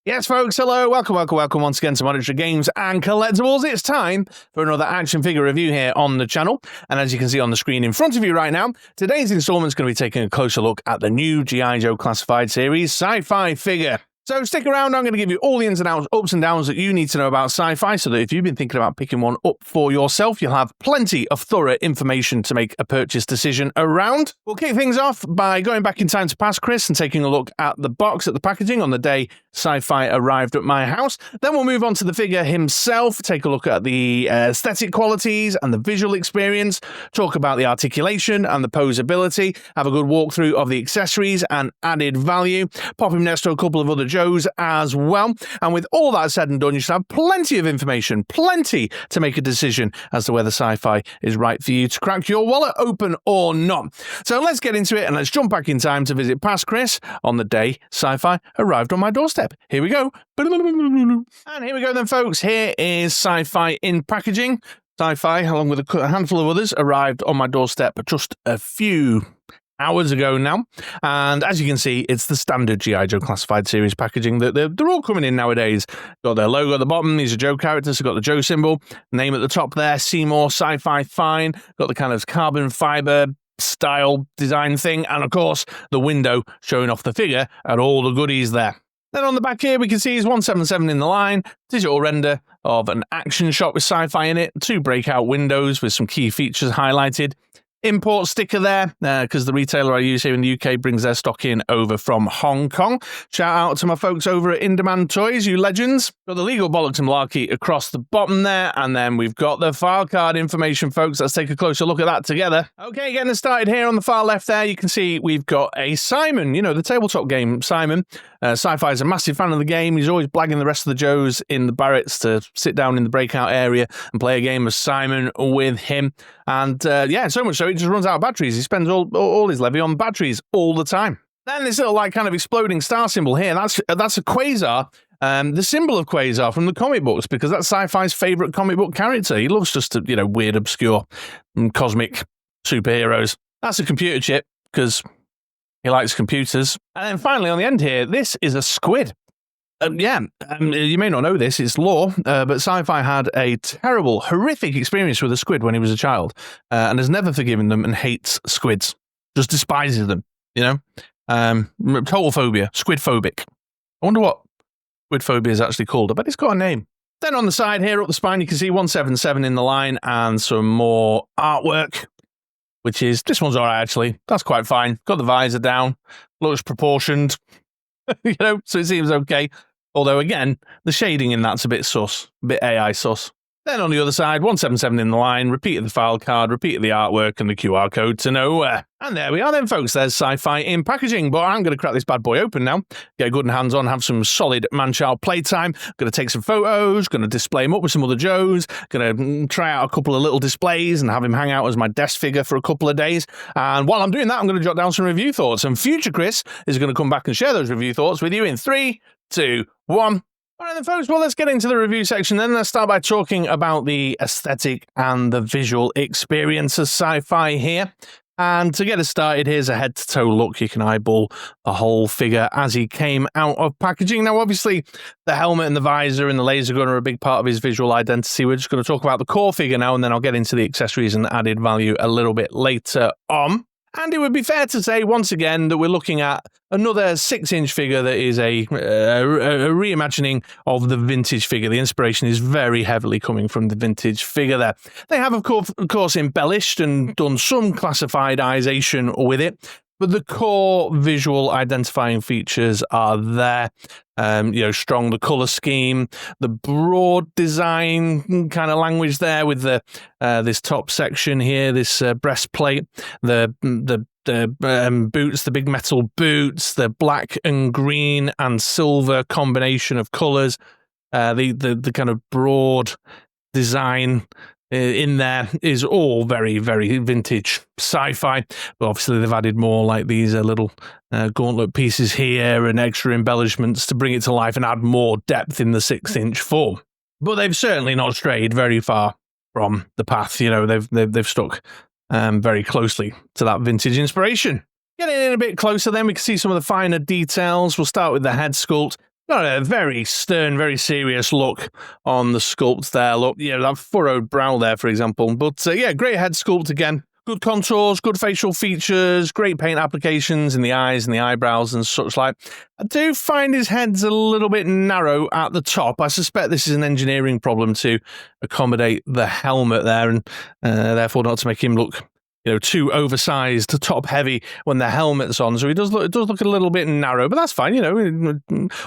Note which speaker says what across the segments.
Speaker 1: Yes, folks, hello, welcome once again to Monetary Games and Collectibles. It's time for another action figure review here on the channel. And as you can see on the screen in front of you right now, today's installment is going to be taking a closer look at the new G.I. Joe Classified Series Sci-Fi figure. So stick around, I'm going to give you all the ins and outs, ups and downs that you need to know about Sci-Fi, so that if you've been thinking about picking one up for yourself, you'll have plenty of thorough information to make a purchase decision around. We'll kick things off by going back in time to past Chris and taking a look at the box, at the packaging on the day Sci-Fi arrived at my house. Then we'll move on to the figure himself, take a look at the aesthetic qualities and the visual experience, talk about the articulation and the posability, have a good walkthrough of the accessories and added value, pop him next to a couple of other Joes as well. And with all that said and done, you should have plenty of information, plenty to make a decision as to whether Sci-Fi is right for you to crack your wallet open or not. So let's get into it and let's jump back in time to visit past Chris on the day Sci-Fi arrived on my doorstep. Here we go. And here we go then, folks. Here is Sci-Fi in packaging. Sci-Fi, along with a handful of others, arrived on my doorstep just a few hours ago now, and as you can see, it's the standard G.I. Joe Classified Series packaging that they're all coming in nowadays. Got their logo at the bottom, these are Joe characters, they've got the Joe symbol, name at the top there, Seymour Sci-Fi Fine, got the kind of carbon fiber style design thing, and of course, the window showing off the figure and all the goodies there. Then on the back here, we can see is 177 in the line, digital render of an action shot with Sci-Fi in it, 2 breakout windows with some key features highlighted. Import sticker there, because the retailer I use here in the UK brings their stock in over from Hong Kong. Shout out to my folks over at In Demand Toys, you legends. Got the legal bollocks and malarkey across the bottom there, and then we've got the file card information, folks. Let's take a closer look at that together. Okay, getting us started here on the far left there, you can see we've got a Simon, you know, the tabletop game Simon. Sci-Fi is a massive fan of the game. He's always blagging the rest of the Joes in the Barretts to sit down in the breakout area and play a game of Simon with him. And yeah, so much so it just runs out of batteries. He spends all his levy on batteries all the time. Then this little like kind of exploding star symbol here, that's a quasar. The symbol of Quasar from the comic books, because that's Sci-Fi's favourite comic book character. He loves just, weird, obscure, cosmic superheroes. That's a computer chip, because he likes computers. And then finally on the end here, this is a squid. You may not know this, it's lore, but Sci-Fi had a terrible, horrific experience with a squid when he was a child, and has never forgiven them and hates squids. Just despises them, Total phobia, squid phobic. I wonder what squid phobia is actually called. I bet it's got a name. Then on the side here, up the spine, you can see 177 in the line and some more artwork, which is, this one's alright actually. That's quite fine. Got the visor down, looks proportioned, so it seems okay. Although, again, the shading in that's a bit sus, a bit AI sus. Then on the other side, 177 in the line, repeated the file card, repeated the artwork and the QR code to nowhere. And there we are then, folks. There's Sci-Fi in packaging, but I'm going to crack this bad boy open now, get good and hands-on, have some solid man-child playtime. Going to take some photos, going to display him up with some other Joes, going to try out a couple of little displays and have him hang out as my desk figure for a couple of days. And while I'm doing that, I'm going to jot down some review thoughts. And future Chris is going to come back and share those review thoughts with you in 3, 2, 1. All right then, folks, well, let's get into the review section then. Let's start by talking about the aesthetic and the visual experience of Sci-Fi here. And to get us started, here's a head-to-toe look. You can eyeball the whole figure as he came out of packaging. Now, obviously, the helmet and the visor and the laser gun are a big part of his visual identity. We're just going to talk about the core figure now, and then I'll get into the accessories and added value a little bit later on. And it would be fair to say, once again, that we're looking at another 6-inch figure that is a reimagining of the vintage figure. The inspiration is very heavily coming from the vintage figure there. They have, of course, embellished and done some classifiedization with it, but the core visual identifying features are there. Strong the colour scheme, the broad design kind of language there with the this top section here, this breastplate, the boots, the big metal boots, the black and green and silver combination of colours, the kind of broad design in there is all very, very vintage Sci-Fi, but obviously they've added more like these little gauntlet pieces here and extra embellishments to bring it to life and add more depth in the 6-inch form. But they've certainly not strayed very far from the path. They've stuck very closely to that vintage inspiration. Getting in a bit closer then, we can see some of the finer details. We'll start with the head sculpt. Got a very stern, very serious look on the sculpt there. Look, yeah, that furrowed brow there, for example. But yeah, great head sculpt again. Good contours, good facial features, great paint applications in the eyes and the eyebrows and such like. I do find his head's a little bit narrow at the top. I suspect this is an engineering problem to accommodate the helmet there, and therefore not to make him look, you know, too oversized, top heavy when the helmet's on. So it does look a little bit narrow, but that's fine, you know,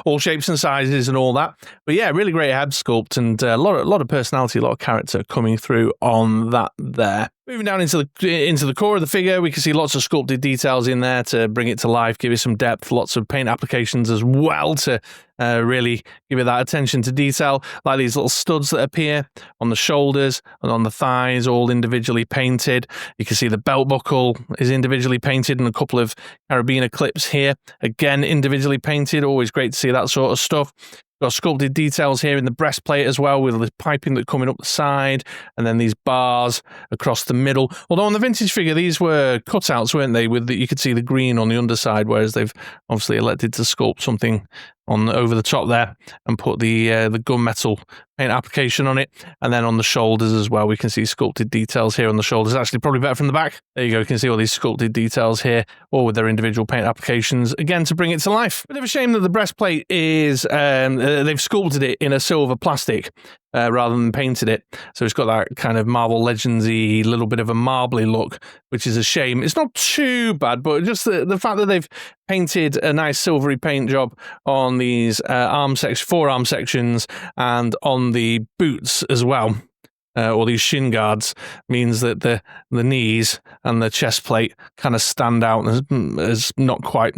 Speaker 1: all shapes and sizes and all that. But yeah, really great head sculpt and a lot of personality, a lot of character coming through on that there. Moving down into the core of the figure, we can see lots of sculpted details in there to bring it to life, give it some depth, lots of paint applications as well to really give it that attention to detail, like these little studs that appear on the shoulders and on the thighs, all individually painted. You can see the belt buckle is individually painted and a couple of carabiner clips here, again individually painted. Always great to see that sort of stuff. Got sculpted details here in the breastplate as well, with the piping that coming up the side, and then these bars across the middle. Although on the vintage figure, these were cutouts, weren't they? With you could see the green on the underside, whereas they've obviously elected to sculpt something on over the top there and put the gunmetal paint application on it. And then on the shoulders as well, we can see sculpted details here on the shoulders. Actually, probably better from the back. There you go. You can see all these sculpted details here, all with their individual paint applications, again, to bring it to life. Bit of a shame that the breastplate is, they've sculpted it in a silver plastic rather than painted it. So it's got that kind of Marvel Legends-y, little bit of a marbly look, which is a shame. It's not too bad, but just the fact that they've painted a nice silvery paint job on these forearm sections and on the boots as well, or these shin guards, means that the knees and the chest plate kind of stand out as not quite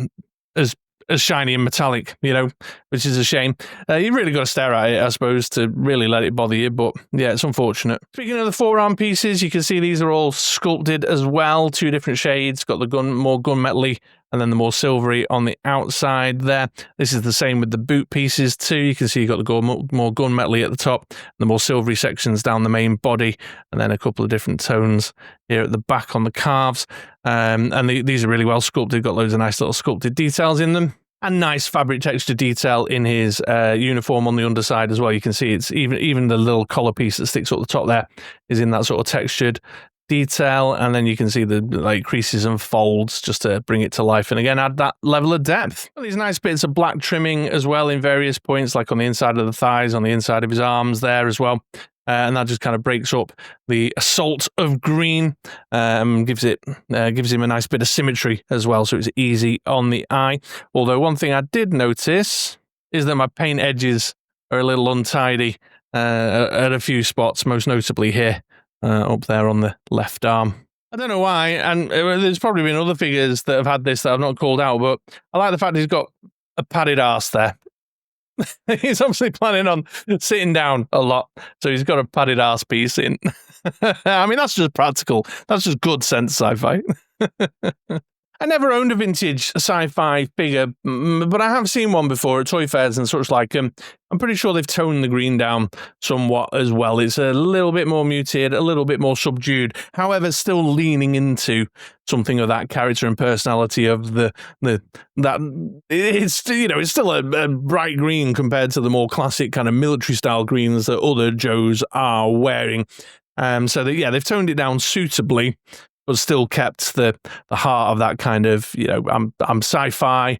Speaker 1: as shiny and metallic, you know, which is a shame. You really got to stare at it, I suppose, to really let it bother you, but yeah, it's unfortunate. Speaking of the forearm pieces, you can see these are all sculpted as well, 2 different shades, got the more gunmetal-y and then the more silvery on the outside there. This is the same with the boot pieces too. You can see you've got the more gunmetal-y at the top, the more silvery sections down the main body, and then a couple of different tones here at the back on the calves. And these are really well sculpted, got loads of nice little sculpted details in them. And nice fabric texture detail in his uniform on the underside as well. You can see it's even the little collar piece that sticks up the top there is in that sort of textured detail, and then you can see the creases and folds just to bring it to life and again add that level of depth. These nice bits of black trimming as well in various points, like on the inside of the thighs, on the inside of his arms there as well. And that just kind of breaks up the assault of green, gives him a nice bit of symmetry as well, so it's easy on the eye. Although one thing I did notice is that my paint edges are a little untidy at a few spots, most notably here, up there on the left arm. I don't know why, and there's probably been other figures that have had this that I've not called out, but I like the fact he's got a padded arse there. He's obviously planning on sitting down a lot, so he's got a padded arse piece in. I mean, that's just practical. That's just good sense sci-fi. I never owned a vintage sci-fi figure, but I have seen one before at toy fairs and such like. I'm pretty sure they've toned the green down somewhat as well. It's a little bit more muted, a little bit more subdued. However, still leaning into something of that character and personality of that. It's, you know, it's still a bright green compared to the more classic kind of military style greens that other Joes are wearing. So that, yeah, they've toned it down suitably, but still kept the heart of that kind of, you know, I'm sci-fi,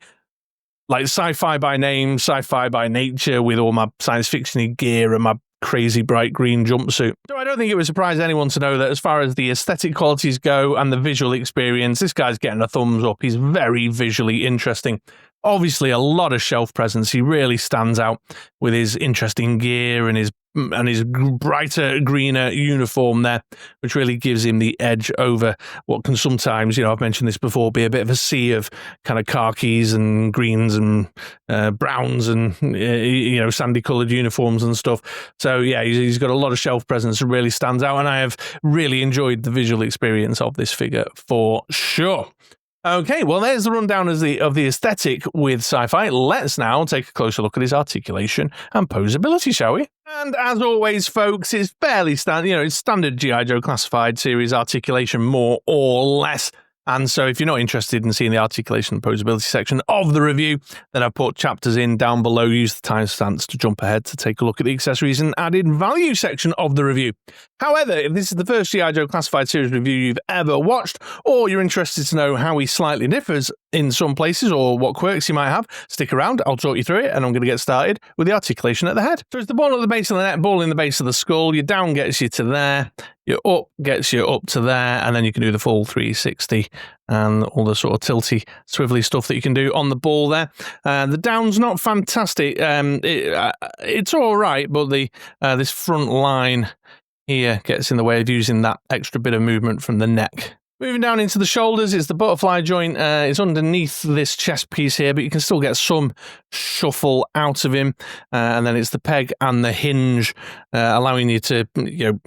Speaker 1: like sci-fi by name, sci-fi by nature, with all my science fiction-y gear and my crazy bright green jumpsuit. So I don't think it would surprise anyone to know that as far as the aesthetic qualities go and the visual experience, this guy's getting a thumbs up. He's very visually interesting. Obviously, a lot of shelf presence. He really stands out with his interesting gear and his brighter, greener uniform there, which really gives him the edge over what can sometimes, you know, I've mentioned this before, be a bit of a sea of kind of khakis and greens and browns and, you know, sandy-coloured uniforms and stuff. So, yeah, he's got a lot of shelf presence and really stands out, and I have really enjoyed the visual experience of this figure for sure. Okay, well, there's the rundown of the aesthetic with Sci-Fi. Let's now take a closer look at his articulation and posability, shall we? And as always, folks, it's fairly standard, you know, it's standard G.I. Joe classified series articulation, more or less. And so if you're not interested in seeing the articulation and posability section of the review, then I've put chapters in down below. Use the timestamps to jump ahead to take a look at the accessories and added value section of the review. However, if this is the first G.I. Joe Classified series review you've ever watched, or you're interested to know how he slightly differs in some places or what quirks he might have, stick around. I'll talk you through it, and I'm going to get started with the articulation at the head. So it's the ball at the base of the neck, ball in the base of the skull. Your down gets you to there. Your up gets you up to there, and then you can do the full 360 and all the sort of tilty, swivelly stuff that you can do on the ball there. The down's not fantastic. It's all right, but this front line here gets in the way of using that extra bit of movement from the neck. Moving down into the shoulders is the butterfly joint. It's underneath this chest piece here, but you can still get some shuffle out of him. And then it's the peg and the hinge, allowing you to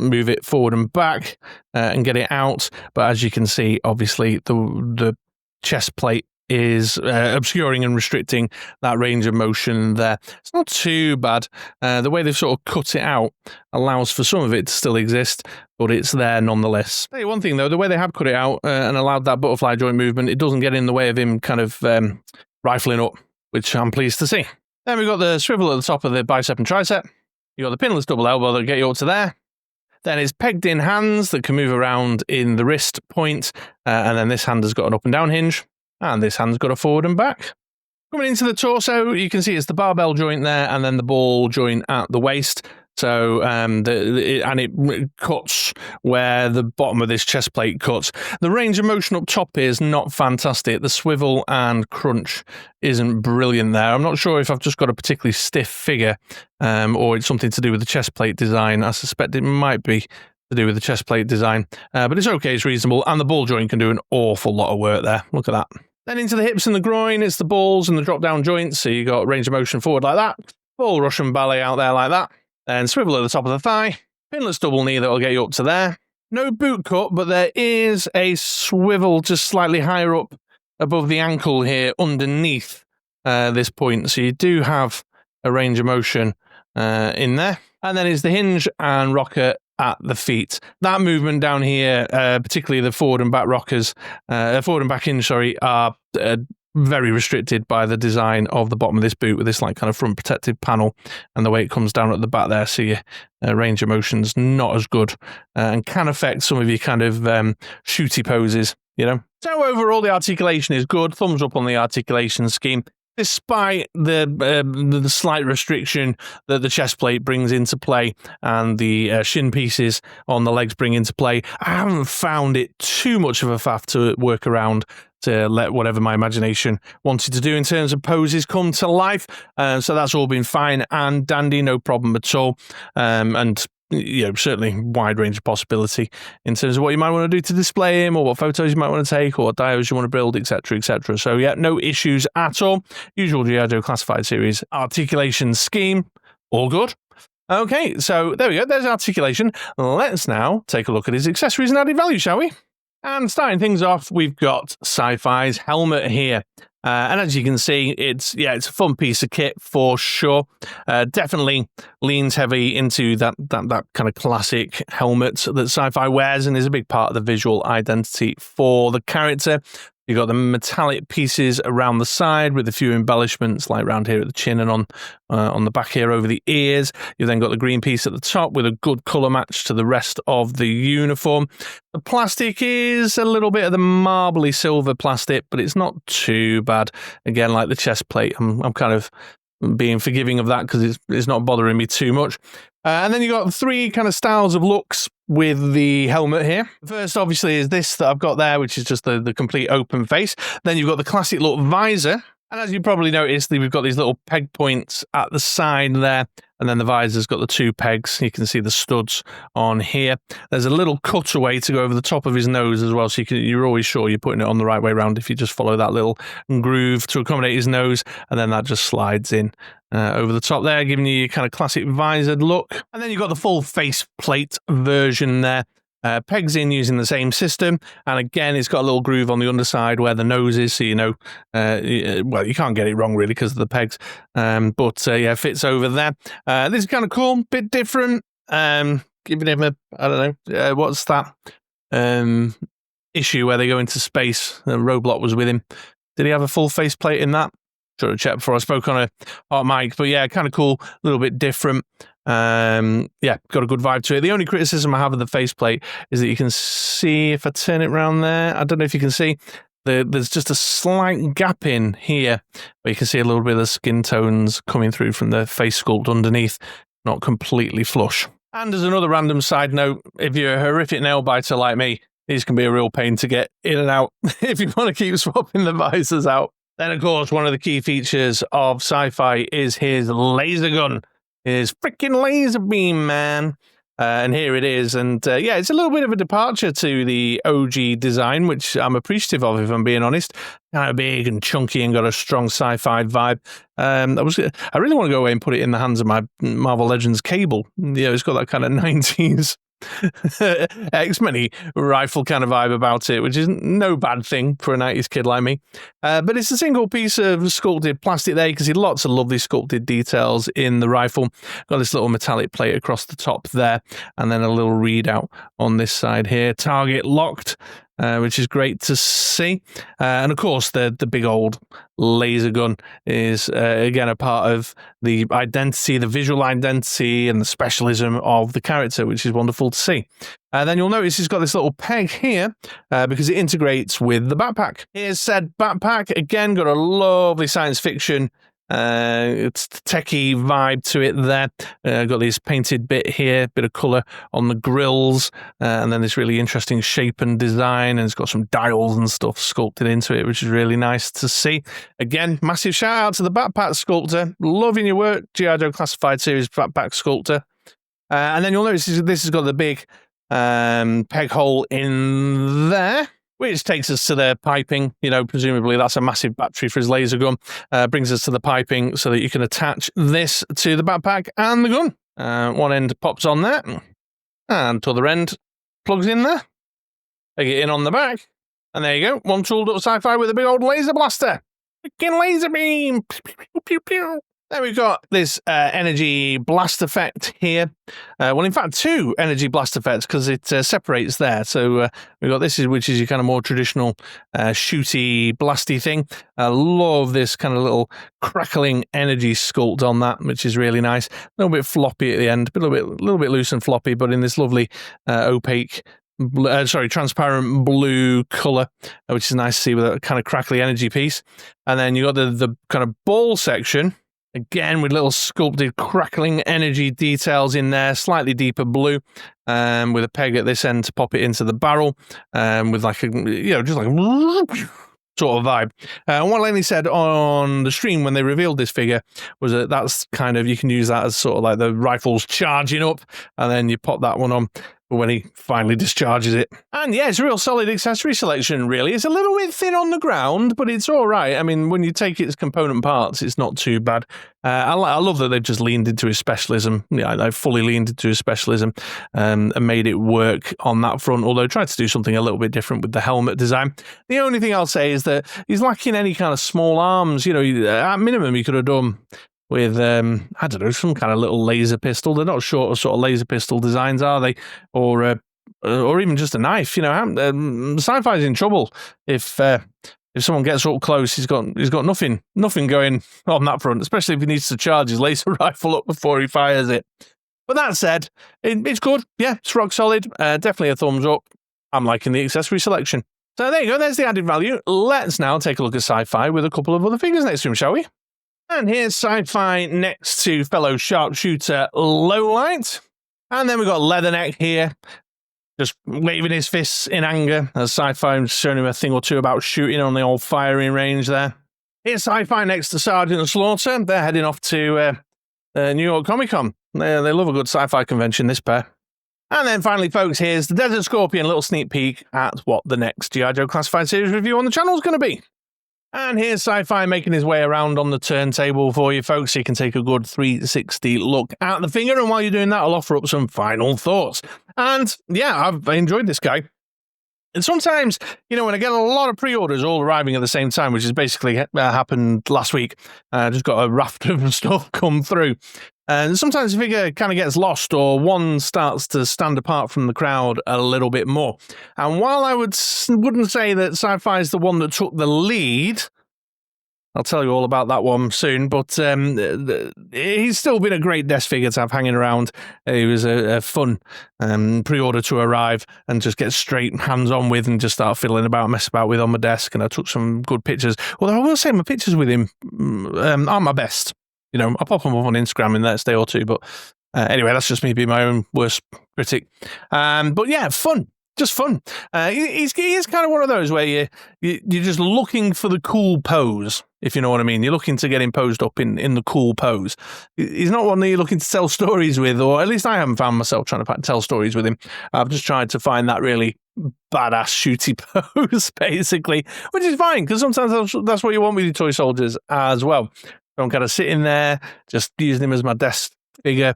Speaker 1: move it forward and back and get it out. But as you can see, obviously, the chest plate is obscuring and restricting that range of motion there. It's not too bad. The way they've sort of cut it out allows for some of it to still exist, but it's there nonetheless. I'll tell you one thing though, the way they have cut it out and allowed that butterfly joint movement, it doesn't get in the way of him kind of rifling up, which I'm pleased to see. Then we've got the swivel at the top of the bicep and tricep. You've got the pinless double elbow that'll get you up to there. Then it's pegged in hands that can move around in the wrist point, and then this hand has got an up and down hinge. And this hand's got a forward and back. Coming into the torso, you can see it's the barbell joint there and then the ball joint at the waist. So, it cuts where the bottom of this chest plate cuts. The range of motion up top is not fantastic. The swivel and crunch isn't brilliant there. I'm not sure if I've just got a particularly stiff figure or it's something to do with the chest plate design. I suspect it might be to do with the chest plate design, but it's okay, it's reasonable, and the ball joint can do an awful lot of work there. Look at that. Then into the hips and the groin, it's the balls and the drop-down joints, so you got range of motion forward like that, full Russian ballet out there like that, then swivel at the top of the thigh, pinless double knee that'll get you up to there. No boot cut, but there is a swivel just slightly higher up above the ankle here underneath this point, so you do have a range of motion in there. And then is the hinge and rocker at the feet. That movement down here, particularly the forward and back rockers, forward and back hinge, sorry, are very restricted by the design of the bottom of this boot with this like kind of front protective panel and the way it comes down at the back there. So your range of motion's not as good and can affect some of your kind of shooty poses, So overall, the articulation is good. Thumbs up on the articulation scheme. Despite the slight restriction that the chest plate brings into play and the shin pieces on the legs bring into play, I haven't found it too much of a faff to work around to let whatever my imagination wanted to do in terms of poses come to life. So that's all been fine and dandy, no problem at all. And certainly wide range of possibility in terms of what you might want to do to display him or what photos you might want to take or what dios you want to build, etc, etc. So yeah, no issues at all. Usual G.I. Joe Classified series articulation scheme, all good. Okay, so there we go, there's articulation. Let's now take a look at his accessories and added value, shall we? And starting things off, we've got Sci-Fi's helmet here. And as you can see, it's a fun piece of kit for sure. Definitely leans heavy into that kind of classic helmet that Sci-Fi wears and is a big part of the visual identity for the character. You've got the metallic pieces around the side with a few embellishments like around here at the chin and on the back here over the ears. You've then got the green piece at the top with a good colour match to the rest of the uniform. The plastic is a little bit of the marbly silver plastic, but it's not too bad. Again, like the chest plate, I'm kind of being forgiving of that because it's not bothering me too much. And then you've got three kind of styles of looks with the helmet here. The first, obviously, is this that I've got there, which is just the complete open face. Then you've got the classic look visor. And as you probably noticed, we've got these little peg points at the side there. And then the visor's got the two pegs. You can see the studs on here. There's a little cutaway to go over the top of his nose as well. So you're always sure you're putting it on the right way around if you just follow that little groove to accommodate his nose. And then that just slides in over the top there, giving you your kind of classic visored look. And then you've got the full face plate version there. Pegs in using the same system, and again it's got a little groove on the underside where the nose is, so well, you can't get it wrong really because of the pegs, but yeah, fits over there. This is kind of cool, bit different, giving him a, I don't know, what's that, issue where they go into space. Roblox was with him. Did he have a full faceplate in that? Should have checked before I spoke on a hot mic. But yeah, kind of cool, a little bit different. Yeah, got a good vibe to it. The only criticism I have of the faceplate is that you can see, if I turn it around there, I don't know if you can see, there's just a slight gap in here where you can see a little bit of the skin tones coming through from the face sculpt underneath, not completely flush. And as another random side note, if you're a horrific nail biter like me, these can be a real pain to get in and out if you want to keep swapping the visors out. Then, of course, one of the key features of Sci-Fi is his laser gun. His freaking laser beam, man. And here it is. And yeah, it's a little bit of a departure to the OG design, which I'm appreciative of, if I'm being honest. Kind of big and chunky and got a strong sci-fi vibe. I really want to go away and put it in the hands of my Marvel Legends cable. Yeah, it's got that kind of 90s X-Men rifle kind of vibe about it, which is no bad thing for a 90s kid like me. But it's a single piece of sculpted plastic there. You can see lots of lovely sculpted details in the rifle. Got this little metallic plate across the top there, and then a little readout on this side here. Target locked. Which is great to see. And of course, the big old laser gun is, again, a part of the identity, the visual identity and the specialism of the character, which is wonderful to see. And then you'll notice he's got this little peg here because it integrates with the backpack. Here's said backpack. Again, got a lovely science fiction it's techie vibe to it there. Got this painted bit here, bit of colour on the grills, and then this really interesting shape and design, and it's got some dials and stuff sculpted into it, which is really nice to see. Again, massive shout out to the backpack sculptor. Loving your work, G.I. Joe Classified Series backpack sculptor. And then you'll notice this has got the big peg hole in there, which takes us to the piping. You know, presumably that's a massive battery for his laser gun. Brings us to the piping so that you can attach this to the backpack and the gun. One end pops on there, and the other end plugs in there. Take it in on the back, and there you go. One tooled up Sci-Fi with a big old laser blaster. Freaking laser beam! Pew, pew, pew, pew. Then we've got this energy blast effect here. Well, in fact, two energy blast effects because it separates there. So we've got this, which is your kind of more traditional shooty, blasty thing. I love this kind of little crackling energy sculpt on that, which is really nice. A little bit floppy at the end, a little bit loose and floppy, but in this lovely opaque, transparent blue colour, which is nice to see with a kind of crackly energy piece. And then you got the kind of ball section. Again, with little sculpted crackling energy details in there, slightly deeper blue, with a peg at this end to pop it into the barrel, with like a, just like sort of vibe. And what Lenny said on the stream when they revealed this figure was that that's kind of, you can use that as sort of like the rifle's charging up, and then you pop that one on when he finally discharges it. And yeah, it's a real solid accessory selection, really. It's a little bit thin on the ground, but it's all right. I mean, when you take its component parts, it's not too bad. I love that they've just leaned into his specialism. Yeah, they've fully leaned into his specialism and made it work on that front, although tried to do something a little bit different with the helmet design. The only thing I'll say is that he's lacking any kind of small arms. You know, at minimum, he could have done with, I don't know, some kind of little laser pistol. They're not short of sort of laser pistol designs, are they? Or even just a knife. You know, Sci-Fi's in trouble if someone gets up close. He's got nothing going on that front, especially if he needs to charge his laser rifle up before he fires it. But that said, it's good. Yeah, it's rock solid. Definitely a thumbs up. I'm liking the accessory selection. So there you go. There's the added value. Let's now take a look at Sci-Fi with a couple of other figures next to him, shall we? And here's Sci-Fi next to fellow sharpshooter Lowlight. And then we've got Leatherneck here, just waving his fists in anger as Sci-Fi showing him a thing or two about shooting on the old firing range there. Here's Sci-Fi next to Sergeant Slaughter. They're heading off to New York Comic Con. They love a good sci-fi convention, this pair. And then finally, folks, here's the Desert Scorpion, a little sneak peek at what the next G.I. Joe Classified Series review on the channel is going to be. And here's Sci-Fi making his way around on the turntable for you folks, so you can take a good 360 look at the figure. And while you're doing that, I'll offer up some final thoughts. And yeah, I've enjoyed this guy. And sometimes, when I get a lot of pre-orders all arriving at the same time, which has basically happened last week, I just got a raft of stuff come through. And sometimes the figure kind of gets lost, or one starts to stand apart from the crowd a little bit more. And while I wouldn't say that Sci-Fi is the one that took the lead, I'll tell you all about that one soon, but he's still been a great desk figure to have hanging around. He was a fun pre-order to arrive and just get straight hands-on with and just start fiddling about, mess about with on my desk, and I took some good pictures. Although I will say my pictures with him aren't my best. I'll pop them up on Instagram in the next day or two, but anyway, that's just me being my own worst critic. But yeah, fun. Just fun. He's kind of one of those where you're just looking for the cool pose, if you know what I mean. You're looking to get him posed up in the cool pose. He's not one that you're looking to tell stories with, or at least I haven't found myself trying to tell stories with him. I've just tried to find that really badass shooty pose, basically, which is fine, because sometimes that's what you want with your toy soldiers as well. So I'm kind of sitting there, just using him as my desk figure,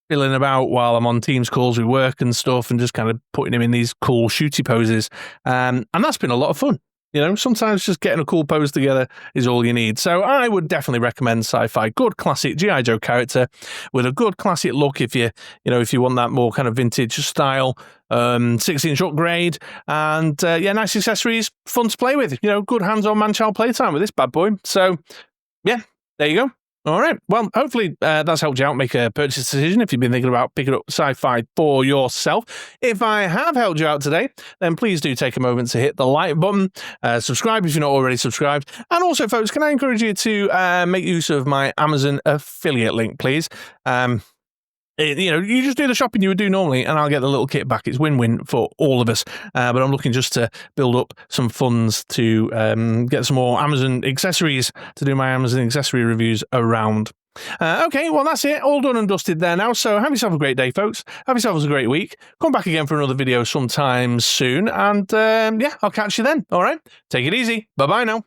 Speaker 1: filling about while I'm on Teams calls with work and stuff, and just kind of putting him in these cool shooty poses. And that's been a lot of fun. Sometimes just getting a cool pose together is all you need. So I would definitely recommend Sci-Fi. Good classic G.I. Joe character with a good classic look if you want that more kind of vintage style, 6-inch upgrade, and nice accessories, fun to play with. Good hands-on man-child playtime with this bad boy. So yeah, there you go. All right. Well, hopefully that's helped you out make a purchase decision if you've been thinking about picking up Sci-Fi for yourself. If I have helped you out today, then please do take a moment to hit the like button, subscribe if you're not already subscribed. And also, folks, can I encourage you to make use of my Amazon affiliate link, please? You just do the shopping you would do normally, and I'll get the little kit back. It's win-win for all of us. But I'm looking just to build up some funds to get some more Amazon accessories to do my Amazon accessory reviews around. Okay, well, that's it. All done and dusted there now. So have yourself a great day, folks. Have yourselves a great week. Come back again for another video sometime soon. And I'll catch you then. All right? Take it easy. Bye-bye now.